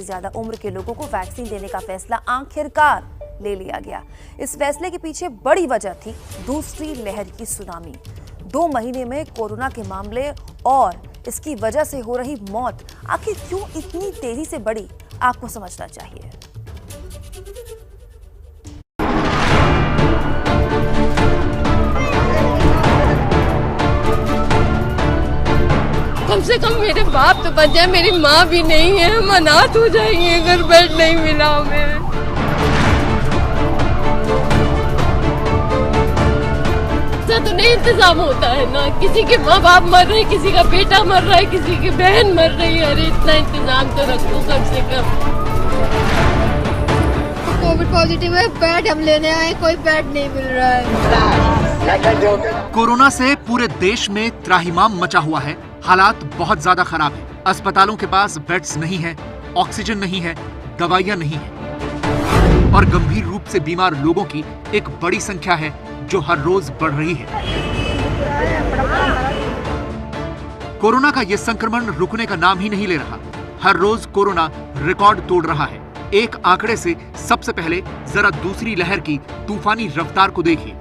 से ज्यादा उम्र के लोगों को वैक्सीन देने का फैसला आखिरकार ले लिया गया। इस फैसले के पीछे बड़ी वजह थी दूसरी लहर की सुनामी। 2 महीने में कोरोना के मामले और इसकी वजह से हो रही मौत आखिर क्यों इतनी तेजी से बढ़ी, आपको समझना चाहिए। कम से कम मेरे बाप तो बच जाए, मेरी माँ भी नहीं है, हम अनाथ हो जाएंगे अगर बेड नहीं मिला हमें। ऐसा तो नहीं इंतजाम होता है ना, किसी के माँ बाप मर रहे, किसी का बेटा मर रहा है, किसी की बहन मर रही है। अरे इतना इंतजाम तो रखो कम से कम। कोविड पॉजिटिव है, बेड हम लेने आए, कोई बेड नहीं मिल रहा है। कोरोना से पूरे देश में त्राहिमाम मचा हुआ है। हालात बहुत ज्यादा खराब है। अस्पतालों के पास बेड्स नहीं है, ऑक्सीजन नहीं है, दवाइयां नहीं है और गंभीर रूप से बीमार लोगों की एक बड़ी संख्या है जो हर रोज बढ़ रही है। कोरोना का यह संक्रमण रुकने का नाम ही नहीं ले रहा। हर रोज कोरोना रिकॉर्ड तोड़ रहा है। एक आंकड़े से सबसे पहले जरा दूसरी लहर की तूफानी रफ्तार को देखिए।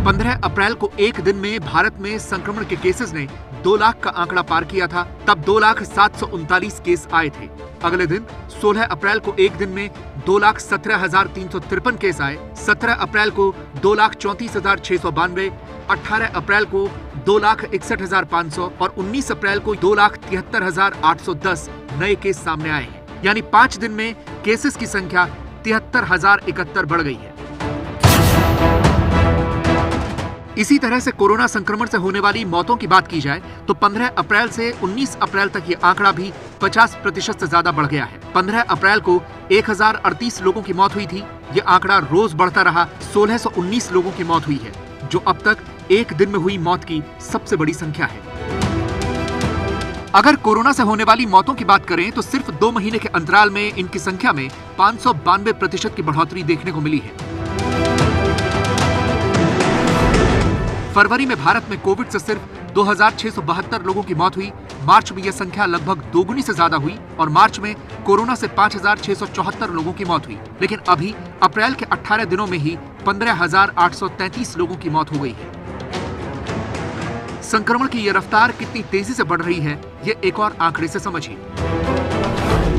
15 अप्रैल को एक दिन में भारत में संक्रमण के केसेस ने 2 लाख का आंकड़ा पार किया था। तब 2,0739 केस आए थे। अगले दिन 16 अप्रैल को एक दिन में 2,17,353 केस आए। 17 अप्रैल को 2,34,692, 18 अप्रैल को 2,61,500 और 19 अप्रैल को 2,73,810 नए केस सामने आए हैं। यानी 5 दिन में केसेस की संख्या 73,071 बढ़ गई है। इसी तरह से कोरोना संक्रमण से होने वाली मौतों की बात की जाए तो 15 अप्रैल से 19 अप्रैल तक ये आंकड़ा भी 50% से ज्यादा बढ़ गया है। 15 अप्रैल को 1038 लोगों की मौत हुई थी। ये आंकड़ा रोज बढ़ता रहा। 1619 लोगों की मौत हुई है, जो अब तक एक दिन में हुई मौत की सबसे बड़ी संख्या है। अगर कोरोना से होने वाली मौतों की बात करें तो सिर्फ 2 महीने के अंतराल में इनकी संख्या में 592% की बढ़ोतरी देखने को मिली है। फरवरी में भारत में कोविड से सिर्फ 2,672 लोगों की मौत हुई। मार्च में यह संख्या लगभग दोगुनी से ज्यादा हुई और मार्च में कोरोना से 5,674 लोगों की मौत हुई। लेकिन अभी अप्रैल के 18 दिनों में ही 15,833 लोगों की मौत हो गई है। संक्रमण की यह रफ्तार कितनी तेजी से बढ़ रही है, ये एक और आंकड़े से समझिए।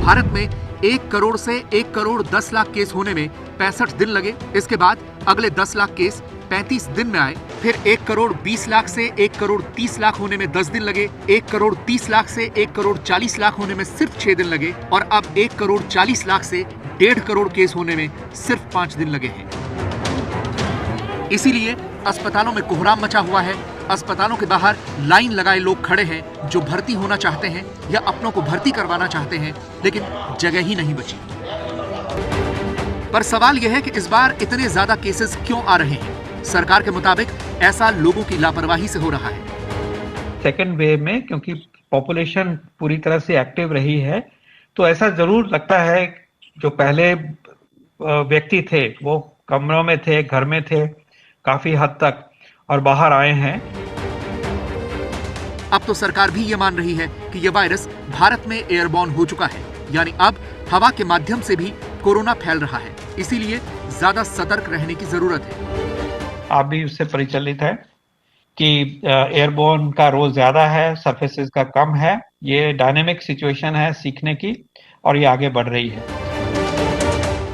भारत में 1 करोड़ से 1 करोड़ 10 लाख केस होने में 65 दिन लगे। इसके बाद अगले 10 लाख केस 35 दिन में आए। फिर 1 करोड़ 20 लाख से 1 करोड़ 30 लाख होने में 10 दिन लगे। 1 करोड़ 30 लाख से 1 करोड़ 40 लाख होने में सिर्फ 6 दिन लगे और अब 1 करोड़ 40 लाख से 1.5 करोड़ केस होने में सिर्फ 5 दिन लगे हैं। इसीलिए अस्पतालों में कोहराम मचा हुआ है। अस्पतालों के बाहर लाइन लगाए लोग खड़े हैं जो भर्ती होना चाहते हैं या अपनों को भर्ती करवाना चाहते हैं, लेकिन जगह ही नहीं बची। पर सवाल यह है कि इस बार इतने ज्यादा केसेस क्यों आ रहे हैं? सरकार के मुताबिक ऐसा लोगों की लापरवाही से हो रहा है। सेकेंड वेव में क्योंकि पॉपुलेशन पूरी तरह से एक्टिव रही है, तो ऐसा जरूर लगता है जो पहले व्यक्ति थे वो कमरों में थे, घर में थे काफी हद तक और बाहर आए हैं। अब तो सरकार भी ये मान रही है कि यह वायरस भारत में एयरबॉर्न हो चुका है, यानी अब हवा के माध्यम से भी कोरोना फैल रहा है। इसीलिए ज्यादा सतर्क रहने की जरूरत है। आप भी उससे परिचित है कि एयरबोर्न का रोल ज्यादा है, सरफेसेस का कम है। ये डायनेमिक सिचुएशन है सीखने की और ये आगे बढ़ रही है।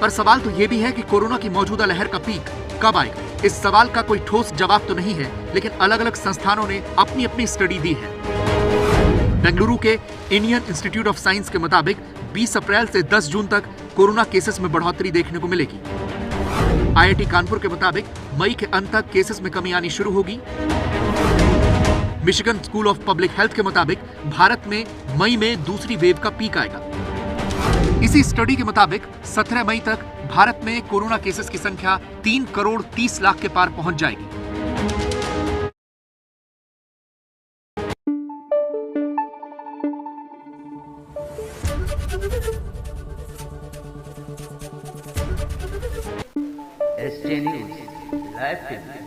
पर सवाल तो ये भी है कि कोरोना की मौजूदा लहर का पीक कब आएगा? इस सवाल का कोई ठोस जवाब तो नहीं है, लेकिन अलग अलग संस्थानों ने अपनी अपनी स्टडी दी है। बेंगलुरु के इंडियन इंस्टीट्यूट ऑफ साइंस के मुताबिक 20 अप्रैल से 10 जून तक कोरोना केसेस में बढ़ोतरी देखने को मिलेगी। IIT कानपुर के मुताबिक मई के अंत तक केसेस में कमी आनी शुरू होगी। Michigan school of public health के मुताबिक भारत में मई में दूसरी वेव का पीक आएगा। इसी स्टडी के मुताबिक 17 मई तक भारत में कोरोना केसेस की संख्या 3 करोड़ 30 लाख के पार पहुंच जाएगी। SJ न्यूज़ लाइव टीवी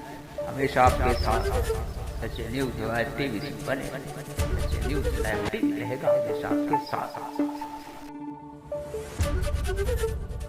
हमेशा आपके साथ। SJ न्यूज़ लाइव टीवी से बने। SJ न्यूज़ लाइव टीवी रहेगा हमेशा आपके साथ। है।